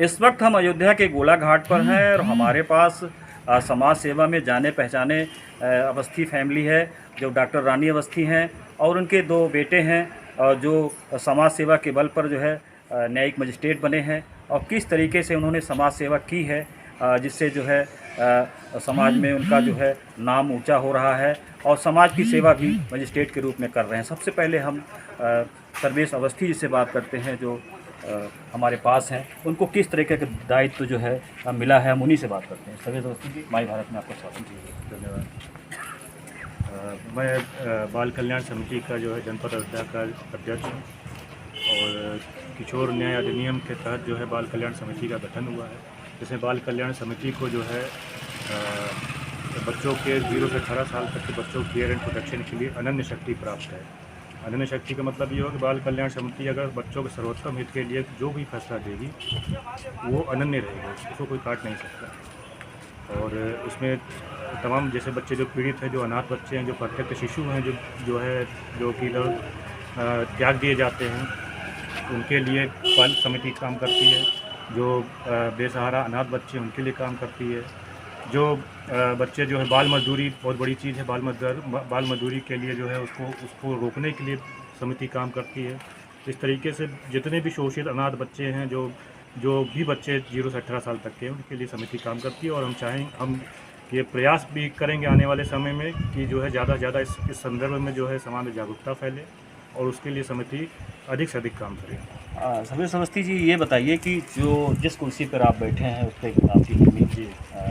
इस वक्त हम अयोध्या के गोला घाट पर हैं और हमारे पास समाज सेवा में जाने पहचाने अवस्थी फैमिली है, जो डॉक्टर रानी अवस्थी हैं और उनके दो बेटे हैं, जो समाज सेवा के बल पर जो है न्यायिक मजिस्ट्रेट बने हैं और किस तरीके से उन्होंने समाज सेवा की है, जिससे जो है समाज में उनका जो है नाम ऊंचा हो रहा है और समाज की सेवा भी मजिस्ट्रेट के रूप में कर रहे हैं। सबसे पहले हम सर्वेश अवस्थी जी से बात करते हैं, जो हमारे पास हैं। उनको किस तरीके का दायित्व जो है मिला है, हम उन्हीं से बात करते हैं। सर्वेश अवस्थी जी, माई भारत में आपका स्वागत है। धन्यवाद। मैं बाल कल्याण समिति का जो है जनपद अयोध्या का अध्यक्ष हूँ और किशोर न्याय अधिनियम के तहत जो है बाल कल्याण समिति का गठन हुआ है, जिसमें बाल कल्याण समिति को जो है बच्चों के 0 से 18 साल तक के बच्चों की केयर एंड प्रोटेक्शन के लिए अनन्य शक्ति प्राप्त है। अनन्य शक्ति का मतलब ये हो कि बाल कल्याण समिति अगर बच्चों के सर्वोत्तम हित के लिए जो भी फैसला देगी वो अनन्य रहेगा, उसको कोई काट नहीं सकता। और इसमें तमाम जैसे बच्चे जो पीड़ित हैं, जो अनाथ बच्चे हैं, जो प्रत्यक्ष शिशु हैं, जो कि त्याग दिए जाते हैं, उनके लिए बाल समिति काम करती है। जो बेसहारा अनाथ बच्चे उनके लिए काम करती है। जो बच्चे जो है बाल मजदूरी बहुत बड़ी चीज़ है, बाल मजदूरी के लिए जो है उसको रोकने के लिए समिति काम करती है। इस तरीके से जितने भी शोषित अनाथ बच्चे हैं, जो भी बच्चे 0 से 18 साल तक के हैं, उनके लिए समिति काम करती है। और हम ये प्रयास भी करेंगे आने वाले समय में कि जो है ज़्यादा से ज़्यादा इस संदर्भ में जो है समाज में जागरूकता फैले और उसके लिए समिति अधिक से अधिक काम करे। सर्वेश अवस्थी जी, ये बताइए कि जिस कुर्सी पर आप बैठे हैं उस पर आपकी मम्मी जी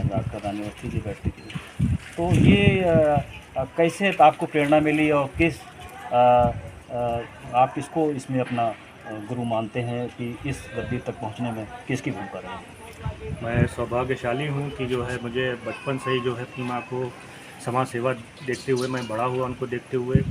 डॉक्टर रानी अवस्थी जी बैठती थी, तो ये कैसे आपको प्रेरणा मिली और आप किसको इसमें अपना गुरु मानते हैं कि इस गद्दी तक पहुंचने में किसकी भूमिका रही? मैं सौभाग्यशाली हूँ कि जो है मुझे बचपन से ही जो है अपनी माँ को समाज सेवा देखते हुए मैं बड़ा हुआ, उनको देखते हुए।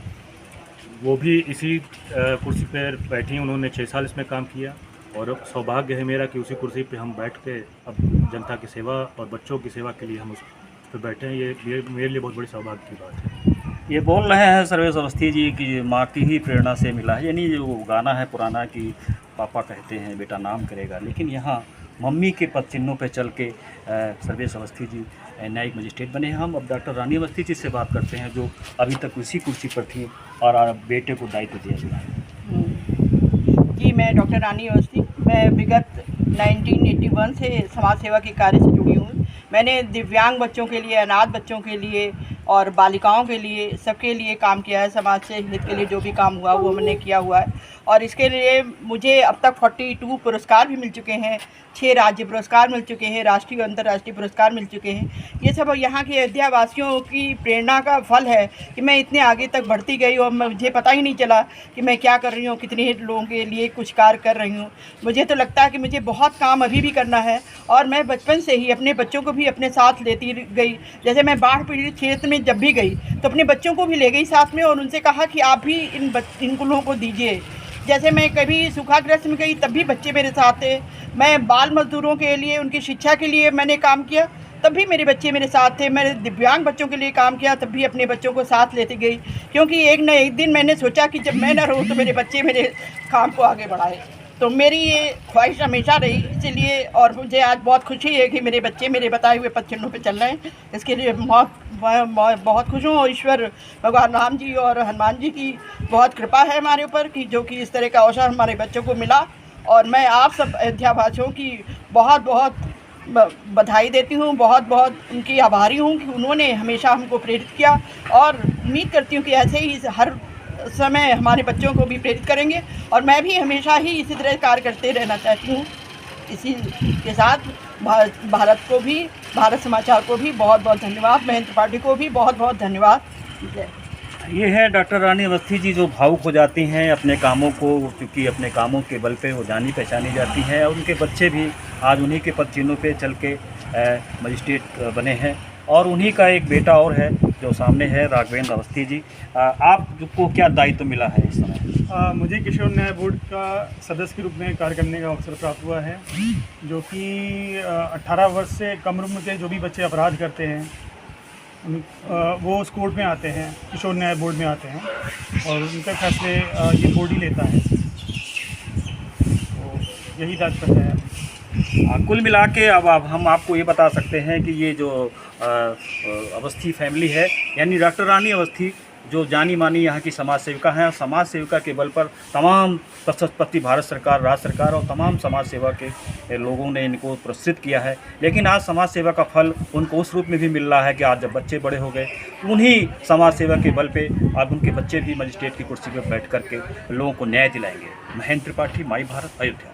वो भी इसी कुर्सी पर बैठी, उन्होंने 6 साल इसमें काम किया और अब सौभाग्य है मेरा कि उसी कुर्सी पे हम बैठ के अब जनता की सेवा और बच्चों की सेवा के लिए हम उस पर बैठे हैं। ये मेरे लिए बहुत बड़ी सौभाग्य की बात है। ये बोल रहे हैं सर्वेश अवस्थी जी कि माँ की ही प्रेरणा से मिला है, यानी जो गाना है पुराना कि पापा कहते हैं बेटा नाम करेगा, लेकिन यहाँ मम्मी के पद चिन्हों पर चल के सर्वेश अवस्थी जी न्यायिक मजिस्ट्रेट बने हैं। हम अब डॉक्टर रानी अवस्थी जी से बात करते हैं, जो अभी तक उसी कुर्सी पर थी और बेटे को दायित्व दिया गया है। जी, मैं डॉक्टर रानी अवस्थी, मैं विगत 1981 से समाज सेवा के कार्य से जुड़ी हूँ। मैंने दिव्यांग बच्चों के लिए, अनाथ बच्चों के लिए और बालिकाओं के लिए, सबके लिए काम किया है। समाज से हित के लिए जो भी काम हुआ वो मैंने किया हुआ है और इसके लिए मुझे अब तक 42 पुरस्कार भी मिल चुके हैं, 6 राज्य पुरस्कार मिल चुके हैं, राष्ट्रीय और अंतर्राष्ट्रीय पुरस्कार मिल चुके हैं। ये सब यहाँ के अयोध्या वासियों की प्रेरणा का फल है कि मैं इतने आगे तक बढ़ती गई और मुझे पता ही नहीं चला कि मैं क्या कर रही हूँ, कितने लोगों के लिए कुछ कार्य कर रही हूँ। मुझे तो लगता है कि मुझे बहुत काम अभी भी करना है और मैं बचपन से ही अपने बच्चों को भी अपने साथ लेती गई। जैसे मैं बाढ़ पीड़ित क्षेत्र में जब भी गई तो अपने बच्चों को भी ले गई साथ में और उनसे कहा कि आप भी इन लोगों को दीजिए। जैसे मैं कभी सूखाग्रस्त में गई तब भी बच्चे मेरे साथ थे। मैं बाल मजदूरों के लिए, उनकी शिक्षा के लिए मैंने काम किया, तब भी मेरे बच्चे मेरे साथ थे। मैंने दिव्यांग बच्चों के लिए काम किया, तब भी अपने बच्चों को साथ लेती गई, क्योंकि एक न एक दिन मैंने सोचा कि जब मैं न रहूँ तो मेरे बच्चे मेरे काम को आगे बढ़ाए। तो मेरी ये ख्वाहिश हमेशा रही, इसीलिए। और मुझे आज बहुत खुशी है कि मेरे बच्चे मेरे बताए हुए पद चिन्हों पर चल रहे हैं। इसके लिए बहुत खुश हूँ और ईश्वर भगवान राम जी और हनुमान जी की बहुत कृपा है हमारे ऊपर कि जो कि इस तरह का अवसर हमारे बच्चों को मिला। और मैं आप सब अयोध्या वासियों की बहुत बहुत बधाई देती हूँ, बहुत बहुत उनकी आभारी हूँ कि उन्होंने हमेशा हमको प्रेरित किया और उम्मीद करती हूँ कि ऐसे ही हर समय हमारे बच्चों को भी प्रेरित करेंगे और मैं भी हमेशा ही इसी तरह कार्य करते रहना चाहती हूँ। इसी के साथ भारत को भी, भारत समाचार को भी बहुत बहुत धन्यवाद, महेंद्र त्रिपाठी को भी बहुत बहुत धन्यवाद। ये है डॉक्टर रानी अवस्थी जी, जो भावुक हो जाती हैं अपने कामों को, क्योंकि अपने कामों के बल पे वो जानी पहचानी जाती हैं और उनके बच्चे भी आज उन्हीं के पद चिन्हों पे चल के मजिस्ट्रेट बने हैं। और उन्हीं का एक बेटा और है जो सामने है, राघवेंद्र अवस्थी जी। आपको क्या दायित्व मिला है इस समय? मुझे किशोर न्याय बोर्ड का सदस्य के रूप में कार्य करने का अवसर प्राप्त हुआ है, जो कि 18 वर्ष से कम उम्र के जो भी बच्चे अपराध करते हैं वो उस कोर्ट में आते हैं, किशोर न्याय बोर्ड में आते हैं और उनके फैसले ये बोर्ड ही लेता है। तो यही दायित्व है। कुल मिला के अब हम आपको ये बता सकते हैं कि ये जो अवस्थी फैमिली है, यानी डॉक्टर रानी अवस्थी जो जानी मानी यहाँ की समाज सेविका हैं, समाज सेविका के बल पर तमाम प्रति भारत सरकार, राज्य सरकार और तमाम समाज सेवा के लोगों ने इनको पुरस्कृत किया है। लेकिन आज समाज सेवा का फल उनको उस रूप में भी मिल रहा है कि आज जब बच्चे बड़े हो गए, उन्हीं समाज सेवा के बल पे अब उनके बच्चे भी मजिस्ट्रेट की कुर्सी पर बैठ करके लोगों को न्याय दिलाएंगे। महेंद्र त्रिपाठी, माई भारत, अयोध्या।